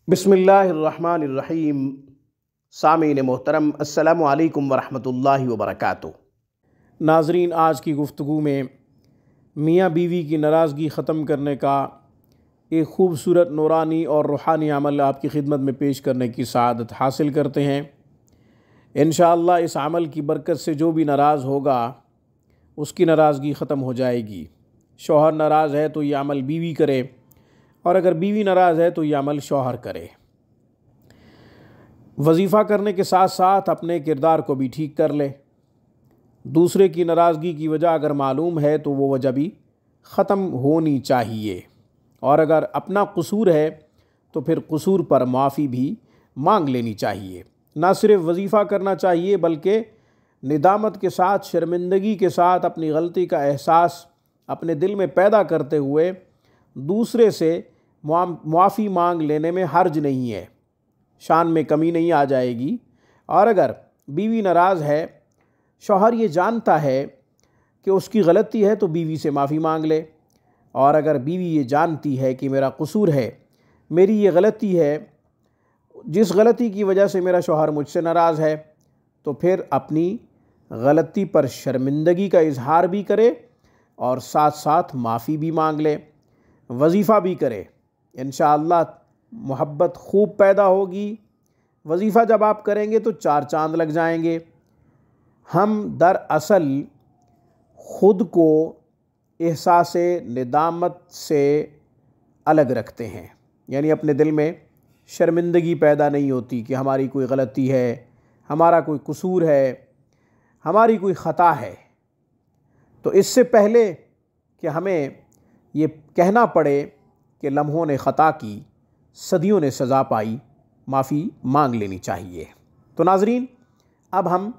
बिस्मिल्लाहिर्रहमानिर्रहीम। सामीन मोहतरम, अस्सलामु अलैकुम वरहमतुल्लाहि वबरकातुहू। नाज़रीन, आज की गुफ्तगू में मियाँ बीवी की नाराज़गी ख़त्म करने का एक ख़ूबसूरत नूरानी और रूहानी अमल आपकी खिदमत में पेश करने की सआदत हासिल करते हैं। इंशाअल्लाह इस अमल की बरकत से जो भी नाराज़ होगा उसकी नाराज़गी ख़त्म हो जाएगी। शौहर नाराज़ है तो ये अमल बीवी करे, और अगर बीवी नाराज़ है तो यह अमल शौहर करे। वजीफ़ा करने के साथ साथ अपने किरदार को भी ठीक कर ले। दूसरे की नाराज़गी की वजह अगर मालूम है तो वो वजह भी ख़त्म होनी चाहिए, और अगर अपना कसूर है तो फिर कसूर पर माफ़ी भी मांग लेनी चाहिए। ना सिर्फ वजीफ़ा करना चाहिए बल्कि निदामत के साथ, शर्मिंदगी के साथ अपनी गलती का एहसास अपने दिल में पैदा करते हुए दूसरे से मुआफ़ी मांग लेने में हर्ज नहीं है, शान में कमी नहीं आ जाएगी। और अगर बीवी नाराज़ है, शौहर ये जानता है कि उसकी गलती है तो बीवी से माफ़ी मांग ले, और अगर बीवी ये जानती है कि मेरा कसूर है, मेरी ये गलती है, जिस गलती की वजह से मेरा शौहर मुझसे नाराज़ है, तो फिर अपनी गलती पर शर्मिंदगी का इजहार भी करे और साथ साथ माफ़ी भी मांग ले, वजीफ़ा भी करे। इंशाअल्लाह मोहब्बत खूब पैदा होगी। वजीफ़ा जब आप करेंगे तो चार चांद लग जाएंगे। हम दरअसल ख़ुद को एहसास निदामत से अलग रखते हैं, यानी अपने दिल में शर्मिंदगी पैदा नहीं होती कि हमारी कोई गलती है, हमारा कोई कसूर है, हमारी कोई ख़ता है। तो इससे पहले कि हमें ये कहना पड़े कि लम्हों ने ख़ता की, सदियों ने सज़ा पाई, माफ़ी मांग लेनी चाहिए। तो नाज़रीन, अब हम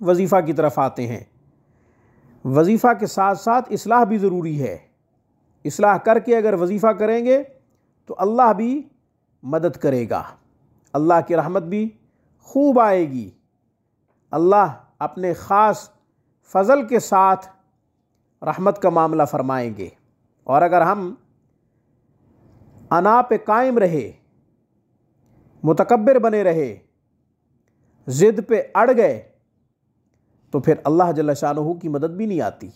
वजीफ़ा की तरफ आते हैं। वजीफ़ा के साथ साथ इस्लाह भी ज़रूरी है। इस्लाह करके अगर वजीफ़ा करेंगे तो अल्लाह भी मदद करेगा, अल्लाह की रहमत भी खूब आएगी। अल्लाह अपने ख़ास फ़ज़ल के साथ रहमत का मामला फ़रमाएंगे। और अगर हम अना पे कायम रहे, मुतकब्बिर बने रहे, ज़िद पे अड़ गए, तो फिर अल्लाह जल्ल शानुहु की मदद भी नहीं आती,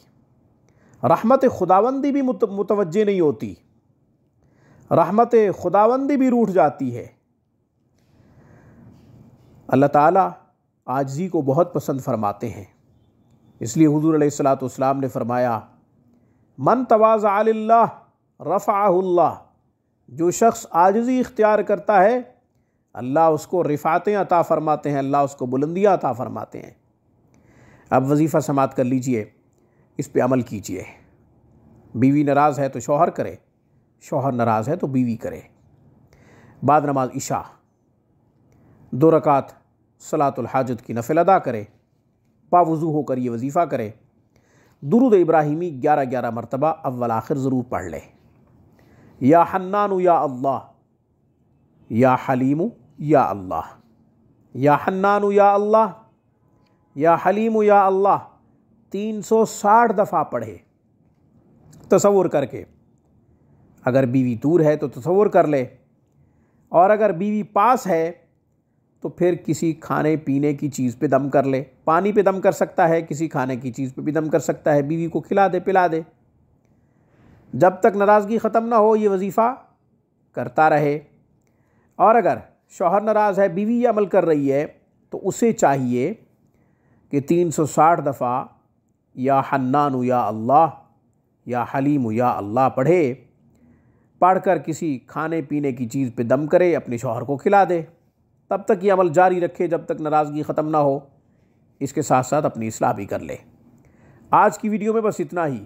रहमत खुदावंदी भी मुतवज्जे नहीं होती, रहमत खुदावंदी भी रूठ जाती है। अल्लाह ताला आजिज़ी को बहुत पसंद फरमाते हैं। इसलिए हुज़ूर अलैहिस्सलातु वस्सलाम ने फरमाया, मन तवाज़अ लिल्लाह रफ़अहुल्लाह। जो शख्स आजिज़ी इख्तियार करता है, अल्लाह उसको रिफ़ातें अता फ़रमाते हैं, अल्लाह उसको बुलंदियाँ अता फ़रमाते हैं। अब वजीफ़ा समात कर लीजिए, इस पे अमल कीजिए। बीवी नाराज़ है तो शौहर करे, शौहर नाराज़ है तो बीवी करे। बाद नमाज इशा 2 रकात सलातुल हाजत की नफिल अदा करे, बावुज़ू होकर ये वजीफ़ा करे। दुरूद इब्राहिमी 11-11 मरतबा अव्वल आखिर ज़रूर पढ़ ले। या हन्नानु या अल्लाह, या हलीमु या अल्लाह, या हन्नानु या अल्लाह, या हलीमु या अल्लाह 360 दफ़ा पढ़े तसव्वुर करके। अगर बीवी दूर है तो तसव्वुर कर ले, और अगर बीवी पास है तो फिर किसी खाने पीने की चीज़ पे दम कर ले। पानी पे दम कर सकता है, किसी खाने की चीज़ पे भी दम कर सकता है। बीवी को खिला दे, पिला दे। जब तक नाराज़गी ख़त्म ना हो ये वजीफ़ा करता रहे। और अगर शौहर नाराज़ है, बीवी ये अमल कर रही है, तो उसे चाहिए कि 360 दफ़ा या हन्नानु या अल्लाह, या हलीमु या अल्लाह पढ़े। पढ़कर किसी खाने पीने की चीज़ पे दम करे, अपने शौहर को खिला दे। तब तक ये अमल जारी रखे जब तक नाराज़गी ख़त्म ना हो। इसके साथ साथ अपनी इस्लाह भी कर ले। आज की वीडियो में बस इतना ही।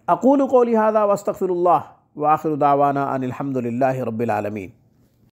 अक़ूलु क़ौली हाज़ा व अस्तग़फ़िरुल्लाह व आख़िरु दावाना अनिल हम्दुलिल्लाहि रब्बिल आलमीन।